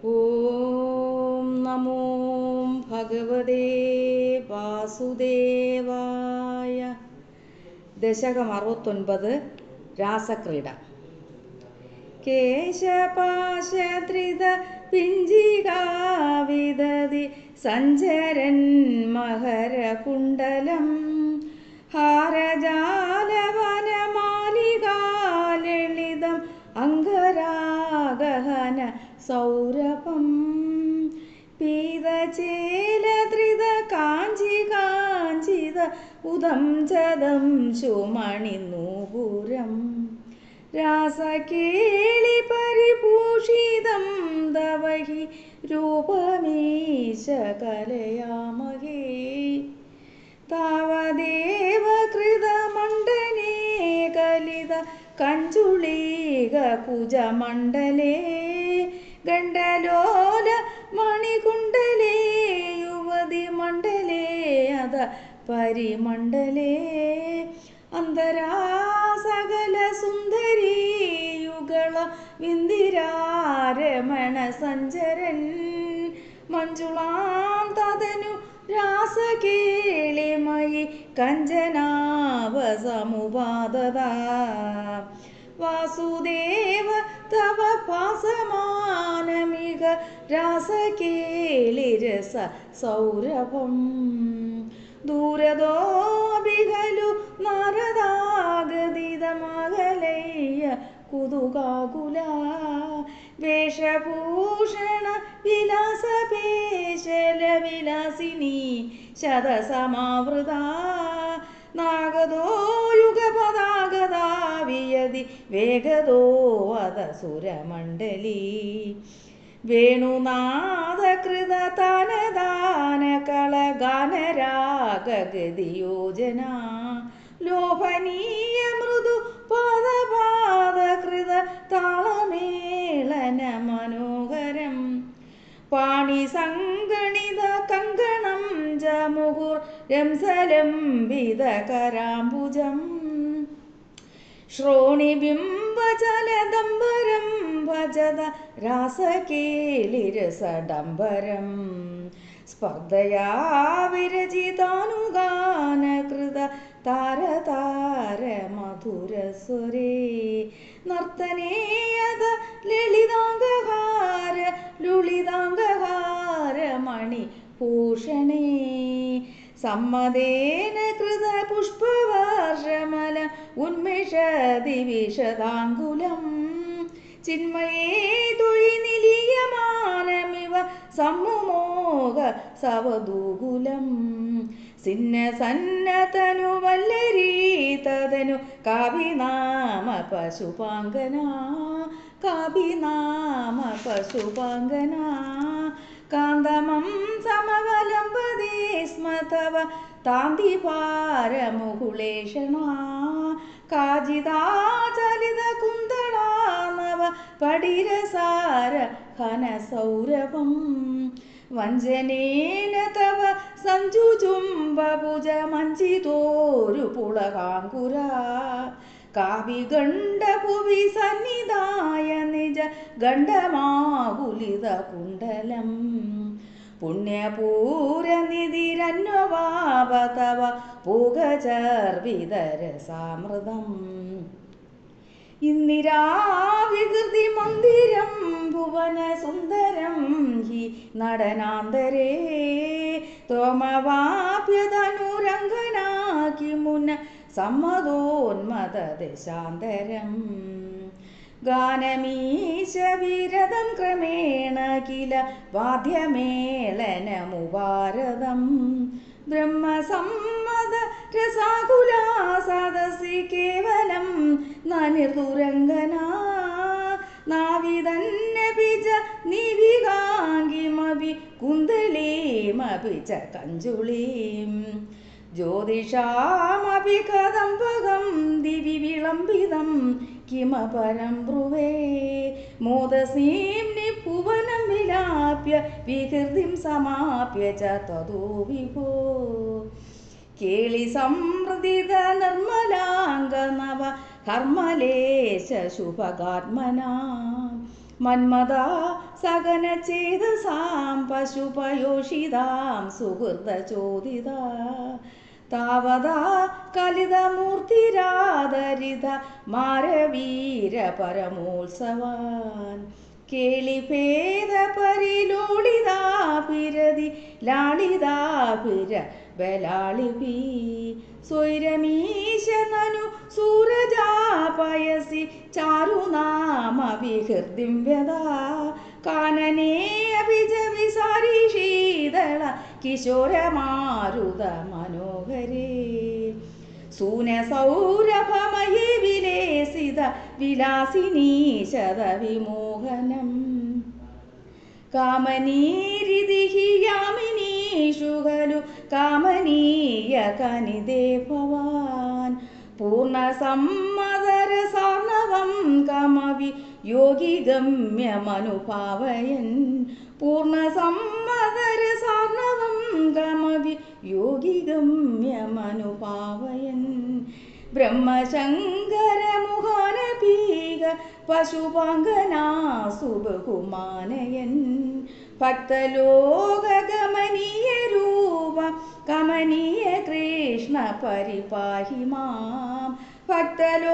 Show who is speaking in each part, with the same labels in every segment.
Speaker 1: ഓം നമോ ഭഗവതേ വാസുദേവായ. ദശകം 69. രാസക്രീഡ. കേശപാശധൃത പിഞ്ചികാവിദതി സഞ്ചരൻ മകരകുണ്ടലം ഹാരജാലവനമാലികാലളിതം അംഗരാഗഹന സൗരഭം പീതചേലധൃത കാഞ്ചികാഞ്ചിത ഉദം ചദം ശുമണിനൂപുരം രാസകേളി പരിഭൂഷിതം ദവഹി രൂപമീശ കലയാമഹേ താവദേവ കൃതമണ്ഡലേ കലിത കഞ്ചുളീക കുജമണ്ഡലേ ഗണ്ഡലോല മണികുണ്ടലേ യുവതി മണ്ഡലേ അത പരിമണ്ഡലേ അന്തരാ സകല സുന്ദരീ യുഗള വിന്ദിരാരമണ സഞ്ചരൻ മഞ്ജുളാം തദനു രാസകേളിമയി കഞ്ചനാവ സമുപാദത വാസുദേവ തവ പാസമാനമിക രാസകേളിരസ സൗരഭം ദൂരദോപിഖലു നാരദാഗതിതമകലയ്യ കുതുകാകുല വേഷഭൂഷണ വിലാസപേശല വിലാസിനി ശതസമാവൃത നാഗദോ യുഗപദാഗതാ വിയതി വേഗദോ വദസുരമണ്ഡലീ വേണുനാദകൃത താനദാന കളഗാനരാഗഗതിയോജന ലോഭനീയ മൃദു പാദപാദകൃത താളമേളന മനോഹരം പാണിസംഗണിത കങ്കണം ച മുഹുർരംസലംബിത കരാംബുജം ശ്രോണിബിംബചലദംബരം ഭജത രാസകേളിരസഡംബരം സ്പർദ്ധയാ വിരചിതാനുഗാനകൃത താരതാര മധുരസ്വരേ നർത്തനേയത ലളിതാംഗഹാര ലുളിതാംഗഹാര മണിഭൂഷണേ സമ്മതേന കൃത പുഷ്പവർഷമല ഉന്മിഷതി വിശദാങ്കുലം ചിന്മയേ തൊഴി നിലീയമാനമിവ സമ്മുമോഹ സവദൂകുലം സിന്നസന്നതനു വല്ലരീ തദനു കാഭിനാമ പശുപാങ്കന കാഭിനാമ പശുപാങ്കന കാന്തമം സമവലംബദേ സ്മ തവ താന്തിപാരമുകുളേഷണ കാജിതാചലിത കുന്തളാനവ പടിരസാര ഘനസൗരഭം വഞ്ചനേന തവ സഞ്ജുചുംബഭുജ മഞ്ചിതോരു പുളകാങ്കുര കാവിഗണ്ഡഭുവി സന്നിധായ നിജ ഗണ്ഡമാകുലിത കുണ്ടലം പുണ്യപൂരനിധിരന്വവാപ തവ പൂഗചർവിതരസാമൃതം ഇന്ദിരാവികൃതി മന്ദിരം ഭുവന സുന്ദരം ഹി നടനാന്തരേ ത്വമവാപ്യതനുരംഗനാക്കി മുന സമ്മതോന്മത ദശാന്തരം ഗാനമീശ വിരതം ക്രമേണ കില വാദ്യമേളനമുപാരതം ബ്രഹ്മസമ്മത രസാകുലാ സദസി കേവലം നനിർതുരംഗന നാവിതന്നപി ച നിവികാംഗിമപി കുന്തളീമപി ച കഞ്ചുളീം ജ്യോതിഷാമപി കദംബകം ദിവി വിളംബിതം കിമപരം ബ്രുവേ മോദസീം നിഭുവനം വിലാപ്യ വികൃതിം സമാപ്യ ച തതോ വിഭോ കേളി സംവൃതിത നിർമ്മലാംഗ നവ കർമ്മലേശ ശുഭകാത്മന മന്മത സകനചേതസാം പശുപയോഷിതാം സുഹൃതചോദിത താവതാ കലിതമൂർത്തിരാധരിത മാരവീര പരമോത്സവാൻ കേളിഭേദപരിലോളിതാഭിരതി ലാളിതാഭിര ബലാളിഭി സ്വൈരമീശനനു സൂരജാപയസി ചാരുനാമ വിഹൃതിം വ്യദാ കാനനേ അഭിജവിസാരി ശീതള കിശോരമാരുത മനോഹരേ സൂനസൗരഭമയേ വിലേസിത വിലാസിനീ ശതവിമോഹനം കാമനീരിതിഹി യാമിനീഷു ഖലു കാമനീയ കനിദേ ഭവാൻ പൂർണ്ണസമ്മതരസാർണവം കമവി യോഗി ഗമ്യമനുഭാവയൻ പൂർണ്ണസമ്മതരസാർണവം കമവി യോഗി ഗമ്യമനുഭാവയൻ ബ്രഹ്മശങ്കരമുഹാനപീക പശുപാങ്കനാസു ബഹുമാനയൻ ഭക്തലോകഗമനീയ രൂപ കമനീയ കൃഷ്ണ പരിപാഹി മാം ഭക്തലോകഗമനീയ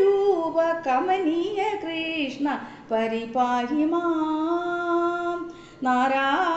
Speaker 1: രൂപ കമനീയ കൃഷ്ണ പരിപാഹി മാം നാരായണ